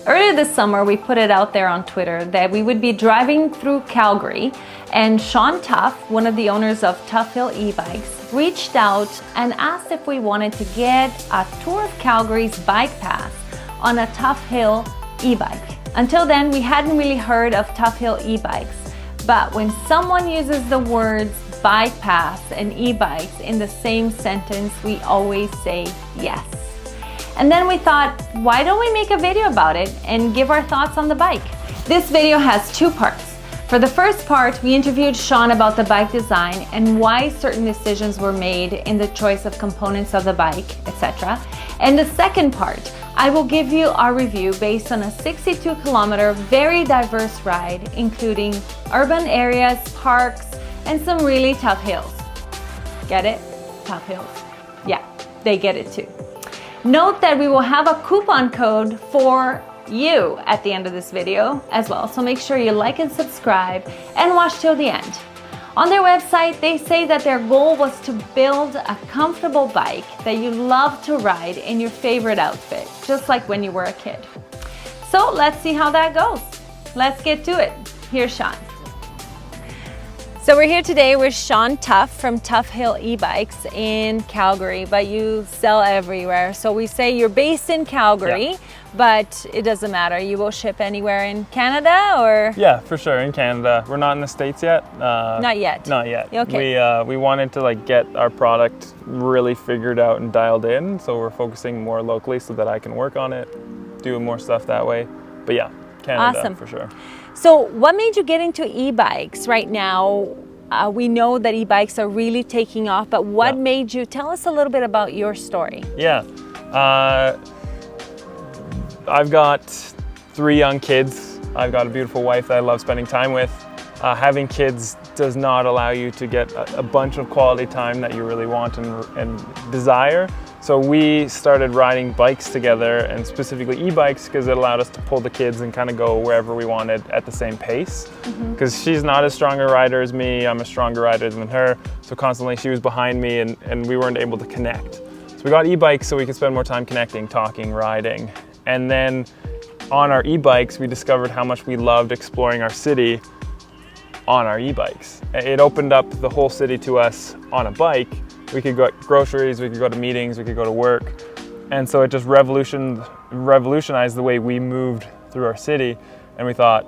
Earlier this summer, we put it out there on Twitter that we would be driving through Calgary, and Sean Tuff, one of the owners of TuffHill e-bikes, reached out and asked if we wanted to get a tour of Calgary's bike path on a TuffHill e-bike. Until then, we hadn't really heard of TuffHill e-bikes, but when someone uses the words bike paths and e-bikes in the same sentence, we always say yes. And then we thought, why don't we make a video about it and give our thoughts on the bike? This video has two parts. For the first part, we interviewed Sean about the bike design and why certain decisions were made in the choice of components of the bike, etc. And the second part, I will give you our review based on a 62-kilometer, very diverse ride, including urban areas, parks, and some really tough hills. Get it? Tough hills. Yeah, they get it too. Note that we will have a coupon code for you at the end of this video as well, so make sure you like and subscribe and watch till the end. On their website, they say that their goal was to build a comfortable bike that you love to ride in your favorite outfit, just like when you were a kid. So let's see how that goes. Let's get to it. Here's Sean. So we're here today with Sean Tuff from TuffHill e-bikes in Calgary, but you sell everywhere. So we say you're based in Calgary, but it doesn't matter. You will ship anywhere in Canada, or? Yeah, for sure, in Canada. We're not in the States yet. Not yet? Not yet. Okay. We wanted to get our product really figured out and dialed in, so we're focusing more locally so that I can work on it, do more stuff that way. But yeah, Canada, awesome. For sure. So what made you get into e-bikes right now? We know that e-bikes are really taking off, but what made you, tell us a little bit about your story. Yeah, I've got 3 young kids. I've got a beautiful wife that I love spending time with. Having kids does not allow you to get a bunch of quality time that you really want and desire. So we started riding bikes together, and specifically e-bikes, because it allowed us to pull the kids and kind of go wherever we wanted at the same pace. Because she's not as strong a rider as me, I'm a stronger rider than her, so constantly she was behind me and we weren't able to connect. So we got e-bikes so we could spend more time connecting, talking, riding. And then on our e-bikes, we discovered how much we loved exploring our city on our e-bikes. It opened up the whole city to us on a bike. We could go to groceries, we could go to meetings, we could go to work. And so it just revolutionized the way we moved through our city. And we thought,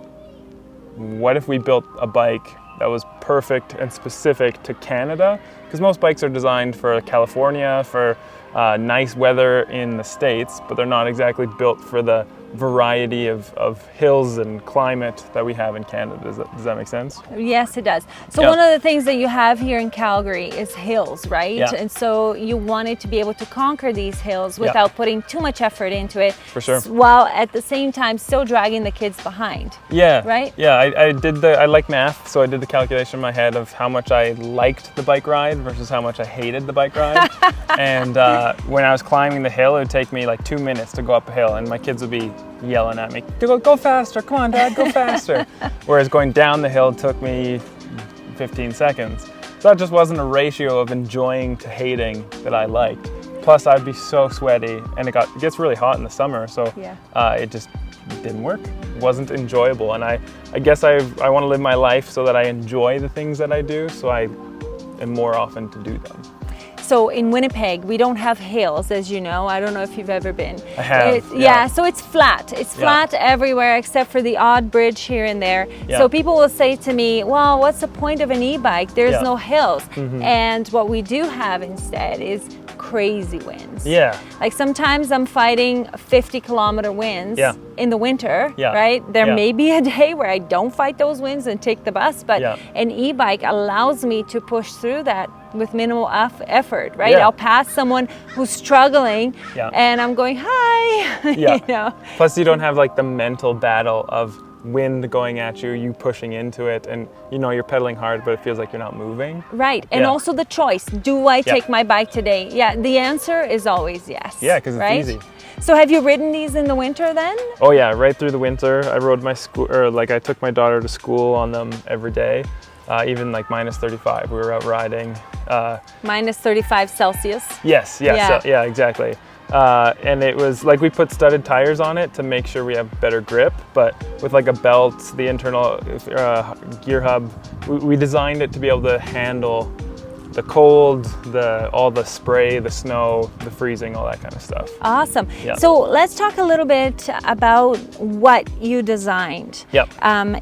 what if we built a bike that was perfect and specific to Canada? Because most bikes are designed for California, for nice weather in the States, but they're not exactly built for the variety of hills and climate that we have in Canada. Does that make sense? Yes, it does. So one of the things that you have here in Calgary is hills, right? Yeah. And so you wanted to be able to conquer these hills without putting too much effort into it. For sure. While at the same time still dragging the kids behind. Yeah. Right? Yeah, I like math, so I did the calculation in my head of how much I liked the bike ride versus how much I hated the bike ride. And when I was climbing the hill, it would take me like 2 minutes to go up a hill, and my kids would be yelling at me, go faster, come on Dad, go faster. Whereas going down the hill took me 15 seconds. So that just wasn't a ratio of enjoying to hating that I liked. Plus I'd be so sweaty, and it gets really hot in the summer, so it just didn't work. It wasn't enjoyable, and I guess I want to live my life so that I enjoy the things that I do, so I am more often to do them. So in Winnipeg, we don't have hills, as you know. I don't know if you've ever been. I have. So it's flat. It's flat everywhere except for the odd bridge here and there. Yeah. So people will say to me, well, what's the point of an e-bike? There's no hills. And what we do have instead is crazy winds. Yeah. Like sometimes I'm fighting 50-kilometer winds in the winter, right? There may be a day where I don't fight those winds and take the bus, but an e-bike allows me to push through that with minimal effort, right? I'll pass someone who's struggling and I'm going, hi, you know? Plus you don't have like the mental battle of wind going at you, you pushing into it, and you know you're pedaling hard, but it feels like you're not moving. Right, and also the choice. Do I take my bike today? Yeah, the answer is always yes. Yeah, because it's easy. So have you ridden these in the winter then? Oh yeah, right through the winter. I rode my I took my daughter to school on them every day. Even like minus 35, we were out riding. Minus 35 Celsius? Yes, yeah, exactly. And it was like we put studded tires on it to make sure we have better grip, but with like a belt, the internal gear hub, we designed it to be able to handle the cold, all the spray, the snow, the freezing, all that kind of stuff. Awesome. Yeah. So let's talk a little bit about what you designed. Yep.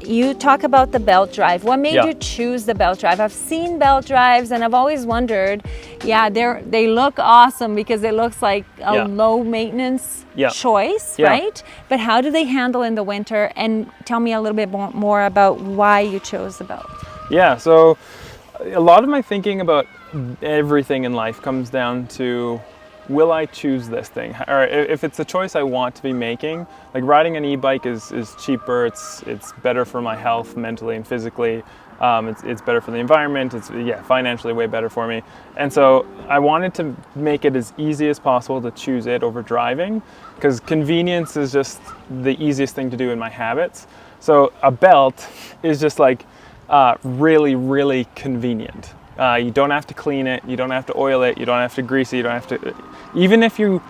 You talk about the belt drive. What made you choose the belt drive? I've seen belt drives and I've always wondered, they look awesome because it looks like a low maintenance choice, right? But how do they handle in the winter? And tell me a little bit more about why you chose the belt. Yeah, so a lot of my thinking about everything in life comes down to, will I choose this thing? Or if it's a choice I want to be making, like riding an e-bike is cheaper, it's better for my health mentally and physically, it's better for the environment, it's financially way better for me. And so I wanted to make it as easy as possible to choose it over driving, because convenience is just the easiest thing to do in my habits. So a belt is just like really, really convenient. You don't have to clean it, you don't have to oil it, you don't have to grease it, you don't have to, even if you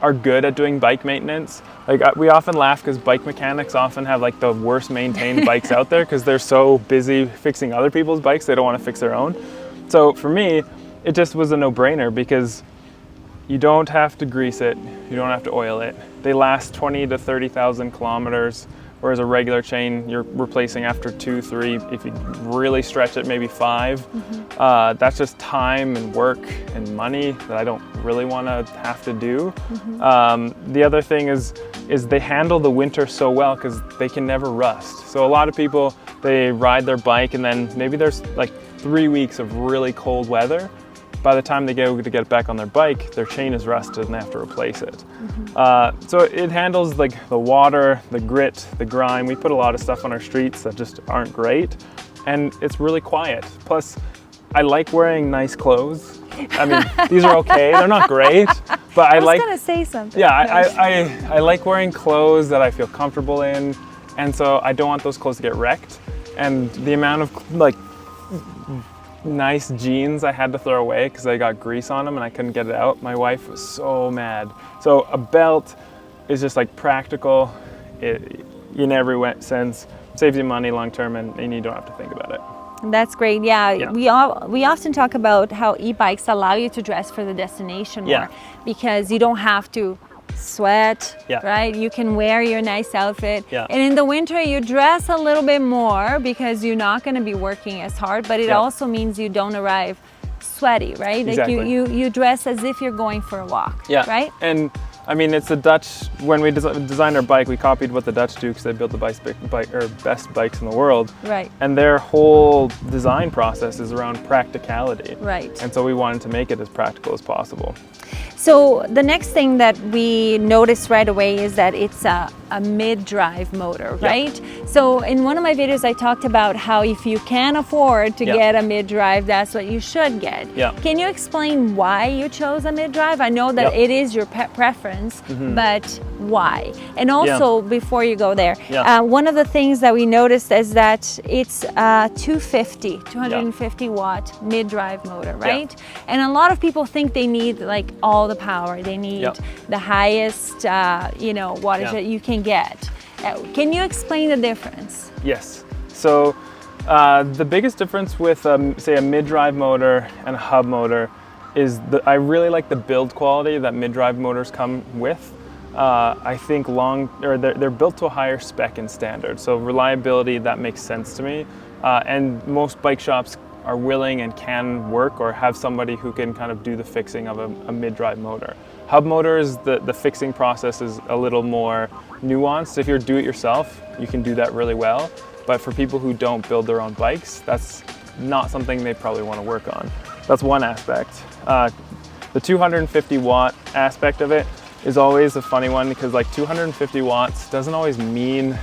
are good at doing bike maintenance, like we often laugh because bike mechanics often have like the worst maintained bikes out there because they're so busy fixing other people's bikes, they don't want to fix their own. So for me, it just was a no-brainer because you don't have to grease it, you don't have to oil it. They last 20 to 30,000 kilometers. Whereas a regular chain, you're replacing after 2, 3, if you really stretch it, maybe 5. Mm-hmm. That's just time and work and money that I don't really want to have to do. Mm-hmm. The other thing is they handle the winter so well because they can never rust. So a lot of people, they ride their bike and then maybe there's like 3 weeks of really cold weather. By the time they go to get back on their bike, their chain is rusted and they have to replace it. Mm-hmm. So it handles like the water, the grit, the grime. We put a lot of stuff on our streets that just aren't great, and it's really quiet. Plus, I like wearing nice clothes. I mean, these are okay, they're not great, but I like... I was gonna say something. Yeah, I like wearing clothes that I feel comfortable in, and so I don't want those clothes to get wrecked. And the amount of like nice jeans I had to throw away because I got grease on them and I couldn't get it out. My wife was so mad. So a belt is just like practical in every sense, saves you money long term, and you don't have to think about it. That's great. Yeah. We often talk about how e-bikes allow you to dress for the destination more because you don't have to sweat, right? You can wear your nice outfit. And in the winter you dress a little bit more because you're not going to be working as hard, but it also means you don't arrive sweaty, right? Exactly. Like you dress as if you're going for a walk, right? And I mean, it's the Dutch, when we designed our bike, we copied what the Dutch do because they built the best bikes in the world. Right. And their whole design process is around practicality. Right. And so we wanted to make it as practical as possible. So the next thing that we noticed right away is that it's a mid-drive motor, right? So in one of my videos I talked about how if you can afford to get a mid-drive, that's what you should get. Can you explain why you chose a mid-drive? I know that it is your preference, but why? And also before you go there, one of the things that we noticed is that it's a 250 watt mid-drive motor, right? And a lot of people think they need like all the power. They need the highest, wattage that you can get. Can you explain the difference? Yes. So the biggest difference with, say, a mid-drive motor and a hub motor is I really like the build quality that mid-drive motors come with. I think they're built to a higher spec and standard. So reliability, that makes sense to me. And most bike shops are willing and can work or have somebody who can kind of do the fixing of a mid-drive motor. Hub motors, the fixing process is a little more nuanced. If you're do-it-yourself, you can do that really well. But for people who don't build their own bikes, that's not something they probably want to work on. That's one aspect. The 250 watt aspect of it is always a funny one because like 250 watts doesn't always mean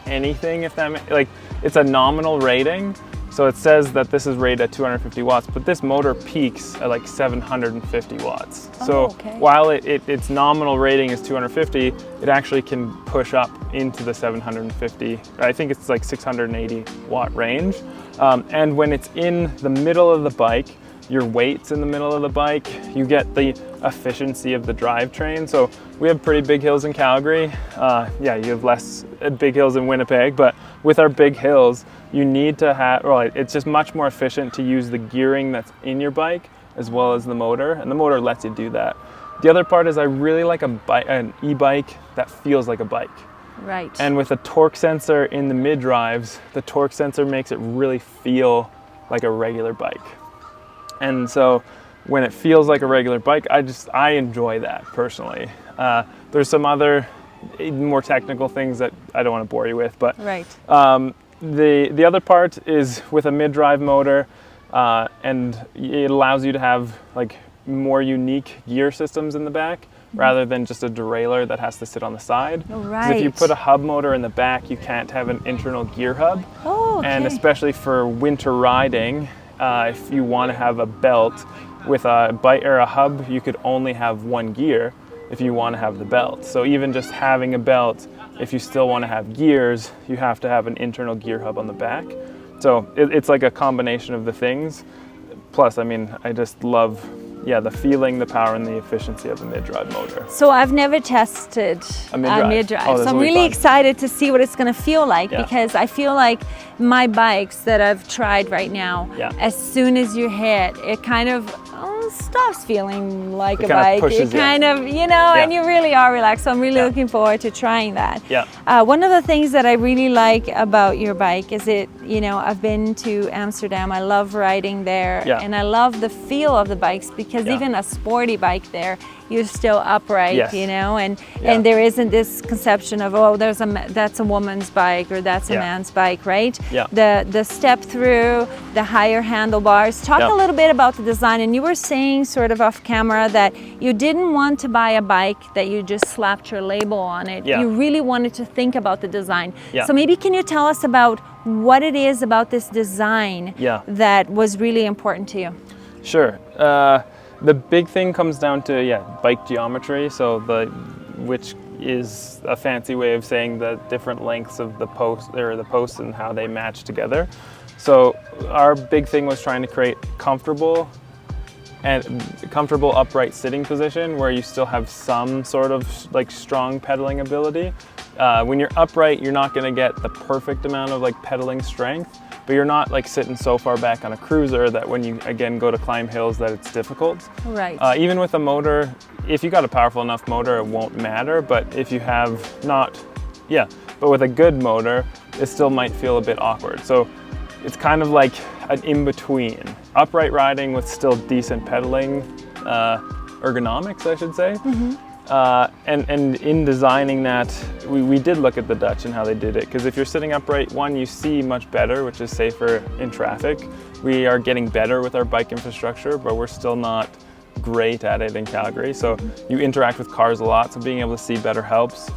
anything, if that like it's a nominal rating. So it says that this is rated at 250 watts, but this motor peaks at like 750 watts. So while its nominal rating is 250, it actually can push up into the 750. I think it's like 680 watt range. And when it's in the middle of the bike, your weights in the middle of the bike. You get the efficiency of the drivetrain. So we have pretty big hills in Calgary. Yeah, you have less big hills in Winnipeg, but with our big hills, you need to have, well, it's just much more efficient to use the gearing that's in your bike as well as the motor, and the motor lets you do that. The other part is I really like an e-bike that feels like a bike. Right. And with a torque sensor in the mid-drives, the torque sensor makes it really feel like a regular bike. And so when it feels like a regular bike, I enjoy that personally. There's some other more technical things that I don't want to bore you with, but right. The other part is with a mid-drive motor, and it allows you to have like more unique gear systems in the back rather than just a derailleur that has to sit on the side. Right. If you put a hub motor in the back, you can't have an internal gear hub. Oh, okay. And especially for winter riding, if you want to have a belt with a bike or a hub, you could only have one gear if you want to have the belt. So even just having a belt, if you still want to have gears, you have to have an internal gear hub on the back. So it's like a combination of the things. Plus, I mean, I just love, yeah, the feeling, the power, and the efficiency of the mid-drive motor. So I've never tested a mid-drive. Oh, so I'm really excited to see what it's going to feel like, because I feel like my bikes that I've tried right now, as soon as you hit, it kind of stops feeling like a bike. It kind of, you know, and you really are relaxed. So I'm really looking forward to trying that. One of the things that I really like about your bike is you know, I've been to Amsterdam. I love riding there, and I love the feel of the bikes, because even a sporty bike there, you're still upright, you know, and there isn't this conception of, oh, that's a woman's bike or that's a man's bike, right? The step through, the higher handlebars. Talk a little bit about the design. And you were saying sort of off camera that you didn't want to buy a bike that you just slapped your label on it. You really wanted to think about the design. So maybe can you tell us about what it is about this design that was really important to you? Sure. The big thing comes down to bike geometry, so which is a fancy way of saying the different lengths of the posts and how they match together. So our big thing was trying to create comfortable upright sitting position where you still have some sort of like strong pedaling ability. When you're upright, you're not going to get the perfect amount of like pedaling strength, but you're not like sitting so far back on a cruiser that when you again go to climb hills that it's difficult. Right. Even with a motor, if you got a powerful enough motor, it won't matter. But if you have but with a good motor, it still might feel a bit awkward. So it's kind of like an in-between. Upright riding with still decent pedaling ergonomics, I should say. And in designing that, we did look at the Dutch and how they did it, because if you're sitting upright, one, you see much better, which is safer in traffic. We are getting better with our bike infrastructure, but we're still not great at it in Calgary. So you interact with cars a lot, so being able to see better helps.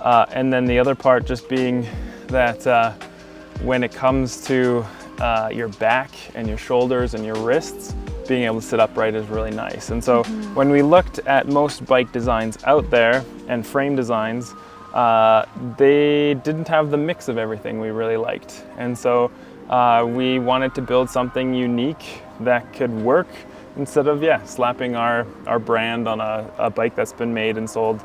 And then the other part just being that when it comes to your back and your shoulders and your wrists, being able to sit upright is really nice. And so when we looked at most bike designs out there and frame designs, they didn't have the mix of everything we really liked. And so we wanted to build something unique that could work instead of slapping our brand on a bike that's been made and sold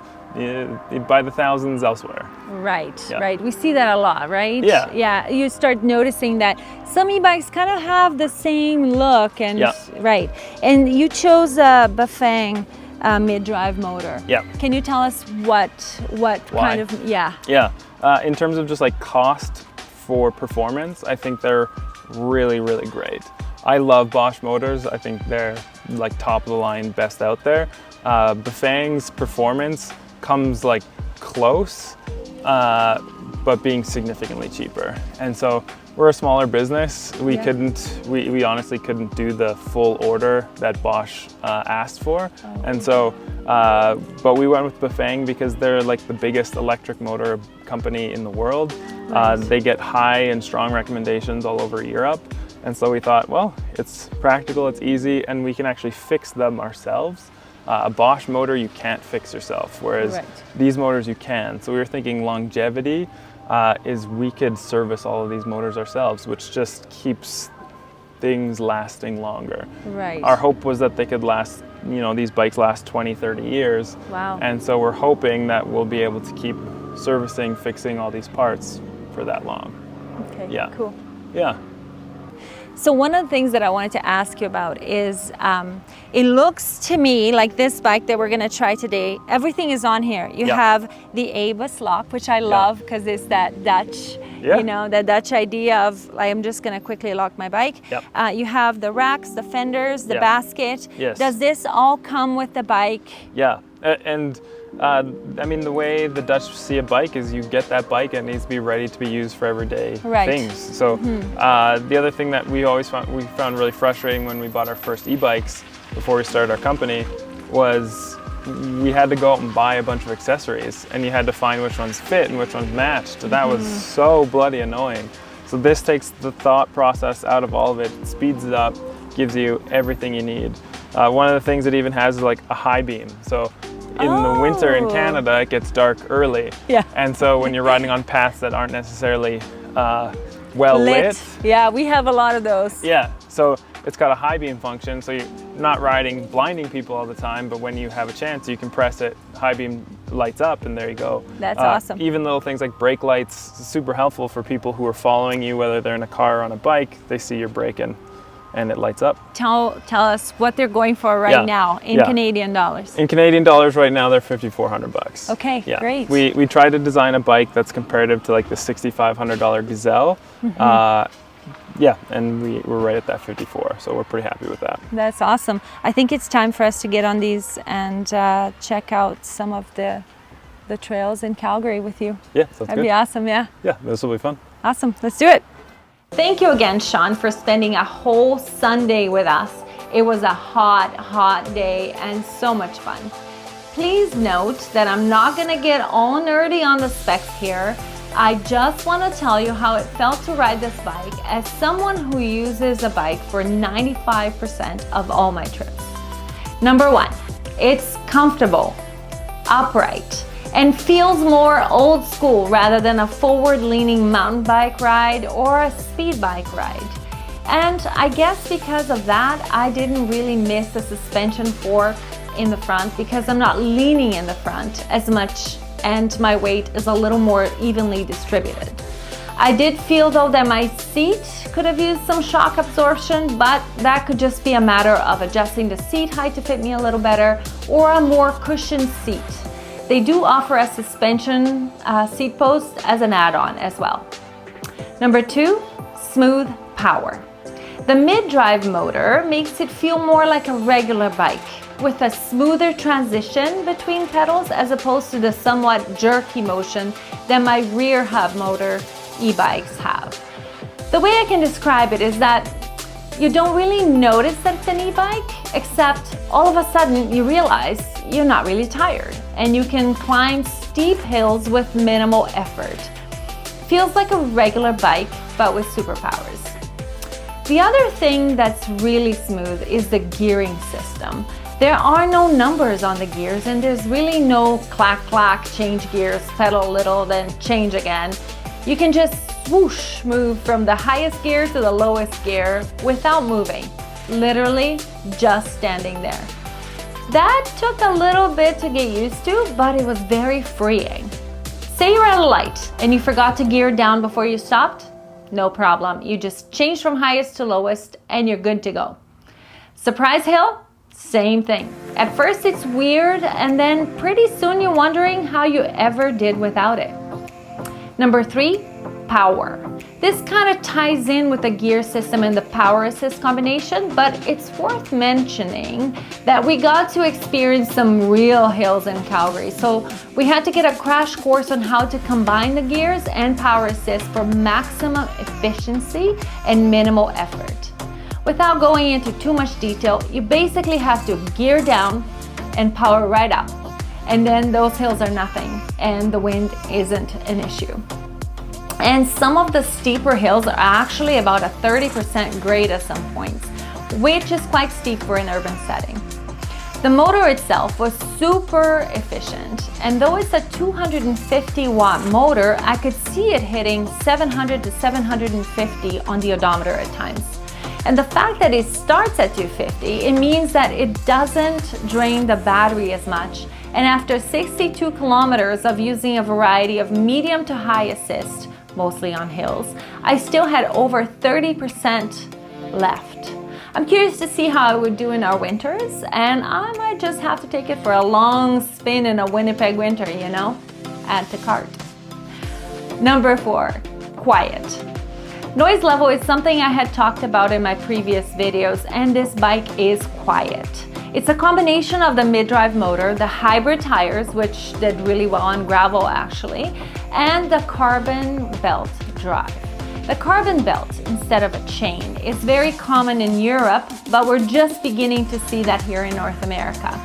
by the thousands elsewhere. Right. We see that a lot, right? Yeah. You start noticing that some e-bikes kind of have the same look, and right. And you chose a Bafang mid-drive motor. Can you tell us what kind of in terms of just like cost for performance, I think they're really, really great. I love Bosch motors. I think they're like top of the line, best out there. Bafang's performance comes like close, but being significantly cheaper. And so we're a smaller business. We honestly couldn't do the full order that Bosch asked for. And so, but we went with Bafang because they're like the biggest electric motor company in the world. They get high and strong recommendations all over Europe. And so we thought, well, it's practical, it's easy, and we can actually fix them ourselves. A Bosch motor you can't fix yourself, whereas these motors you can. So we were thinking longevity is we could service all of these motors ourselves, which just keeps things lasting longer. Right. Our hope was that they could last, you know, these bikes last 20, 30 years. Wow. And so we're hoping that we'll be able to keep servicing, fixing all these parts for that long. Okay, Yeah. cool. Yeah. So one of the things that I wanted to ask you about is, it looks to me like this bike that we're gonna try today, everything is on here. You have the ABUS lock, which I love because it's that Dutch, you know, that Dutch idea of, I'm just gonna quickly lock my bike. Yep. You have the racks, the fenders, the basket. Yes. Does this all come with the bike? Yeah, and I mean, the way the Dutch see a bike is you get that bike and it needs to be ready to be used for everyday things. So the other thing that we found really frustrating when we bought our first e-bikes before we started our company was we had to go out and buy a bunch of accessories and you had to find which ones fit and which ones matched. That was so bloody annoying. So this takes the thought process out of all of it, speeds it up, gives you everything you need. One of the things it even has is like a high beam. So in the winter in Canada, it gets dark early. Yeah. And so when you're riding on paths that aren't necessarily well lit. Yeah, we have a lot of those. Yeah, so it's got a high beam function, so you're not riding blinding people all the time, but when you have a chance, you can press it, high beam lights up, and there you go. That's awesome. Even little things like brake lights, super helpful for people who are following you, whether they're in a car or on a bike, they see you're braking and it lights up. Tell us what they're going for right now in Canadian dollars. In Canadian dollars right now, they're $5,400. Okay, great. We tried to design a bike that's comparative to like the $6,500 Gazelle. And we're right at that 54, so we're pretty happy with that. That's awesome. I think it's time for us to get on these and check out some of the trails in Calgary with you. Yeah, sounds good. That'd be awesome, yeah. Yeah, this will be fun. Awesome, let's do it. Thank you again, Sean, for spending a whole Sunday with us. It was a hot, hot day and so much fun. Please note that I'm not gonna get all nerdy on the specs here. I just want to tell you how it felt to ride this bike as someone who uses a bike for 95% of all my trips. Number one, it's comfortable, upright, and feels more old school rather than a forward-leaning mountain bike ride or a speed bike ride. And I guess because of that, I didn't really miss the suspension fork in the front because I'm not leaning in the front as much and my weight is a little more evenly distributed. I did feel though that my seat could have used some shock absorption, but that could just be a matter of adjusting the seat height to fit me a little better or a more cushioned seat. They do offer a suspension seat post as an add-on as well. Number two, smooth power. The mid-drive motor makes it feel more like a regular bike with a smoother transition between pedals as opposed to the somewhat jerky motion that my rear hub motor e-bikes have. The way I can describe it is that you don't really notice that it's an e-bike, except all of a sudden you realize you're not really tired and you can climb steep hills with minimal effort. Feels like a regular bike, but with superpowers. The other thing that's really smooth is the gearing system. There are no numbers on the gears and there's really no clack clack, change gears, pedal a little, then change again. You can just swoosh move from the highest gear to the lowest gear without moving, literally just standing there. That took a little bit to get used to, but it was very freeing. Say you're at a light and you forgot to gear down before you stopped, no problem. You just change from highest to lowest and you're good to go. Surprise hill? Same thing. At first it's weird and then pretty soon you're wondering how you ever did without it. Number three, power. This kind of ties in with the gear system and the power assist combination, but it's worth mentioning that we got to experience some real hills in Calgary. So we had to get a crash course on how to combine the gears and power assist for maximum efficiency and minimal effort. Without going into too much detail, you basically have to gear down and power right up. And then those hills are nothing and the wind isn't an issue. And some of the steeper hills are actually about a 30% grade at some points, which is quite steep for an urban setting. The motor itself was super efficient, and though it's a 250 watt motor, I could see it hitting 700 to 750 on the odometer at times. And the fact that it starts at 250, it means that it doesn't drain the battery as much. And after 62 kilometers of using a variety of medium to high assist, mostly on hills, I still had over 30% left. I'm curious to see how I would do in our winters, and I might just have to take it for a long spin in a Winnipeg winter, you know? Add to cart. Number 4, quiet. Noise level is something I had talked about in my previous videos, and this bike is quiet. It's a combination of the mid-drive motor, the hybrid tires, which did really well on gravel actually, and the carbon belt drive. The carbon belt instead of a chain is very common in Europe, but we're just beginning to see that here in North America.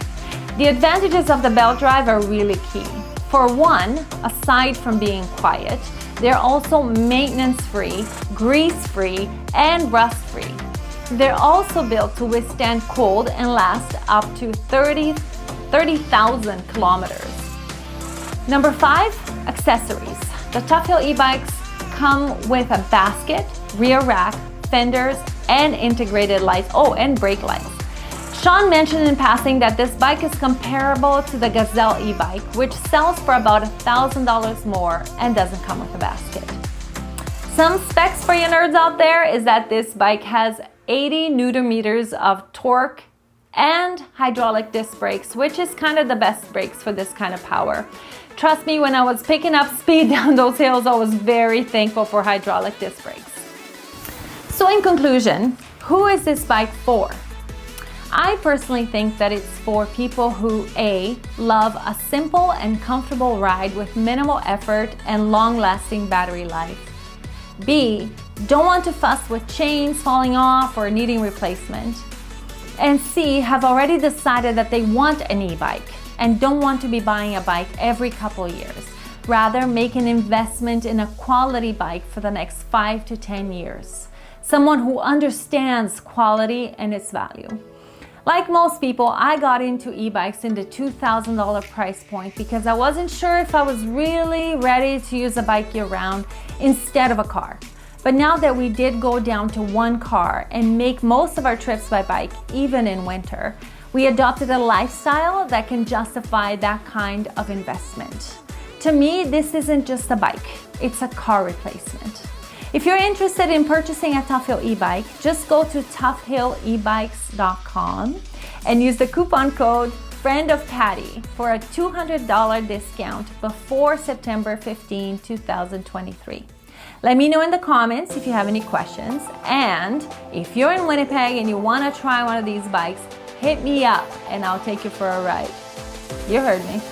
The advantages of the belt drive are really key. For one, aside from being quiet, they're also maintenance-free, grease-free, and rust-free. They're also built to withstand cold and last up to 30,000 kilometers. Number 5, accessories. The TuffHill e-bikes come with a basket, rear rack, fenders, and integrated lights. Oh, and brake lights. Sean mentioned in passing that this bike is comparable to the Gazelle e-bike, which sells for about $1,000 more and doesn't come with a basket. Some specs for you nerds out there is that this bike has 80 Newton meters of torque and hydraulic disc brakes, which is kind of the best brakes for this kind of power. Trust me, when I was picking up speed down those hills, I was very thankful for hydraulic disc brakes. So in conclusion, who is this bike for? I personally think that it's for people who A, love a simple and comfortable ride with minimal effort and long-lasting battery life. B, don't want to fuss with chains falling off or needing replacement. And C, have already decided that they want an e-bike and don't want to be buying a bike every couple years. Rather, make an investment in a quality bike for the next 5 to 10 years. Someone who understands quality and its value. Like most people, I got into e-bikes in the $2,000 price point because I wasn't sure if I was really ready to use a bike year-round instead of a car. But now that we did go down to one car and make most of our trips by bike, even in winter, we adopted a lifestyle that can justify that kind of investment. To me, this isn't just a bike, it's a car replacement. If you're interested in purchasing a TuffHill e-bike, just go to TuffHillEbikes.com and use the coupon code FriendOfPatty for a $200 discount before September 15, 2023. Let me know in the comments if you have any questions, and if you're in Winnipeg and you want to try one of these bikes, hit me up and I'll take you for a ride. You heard me.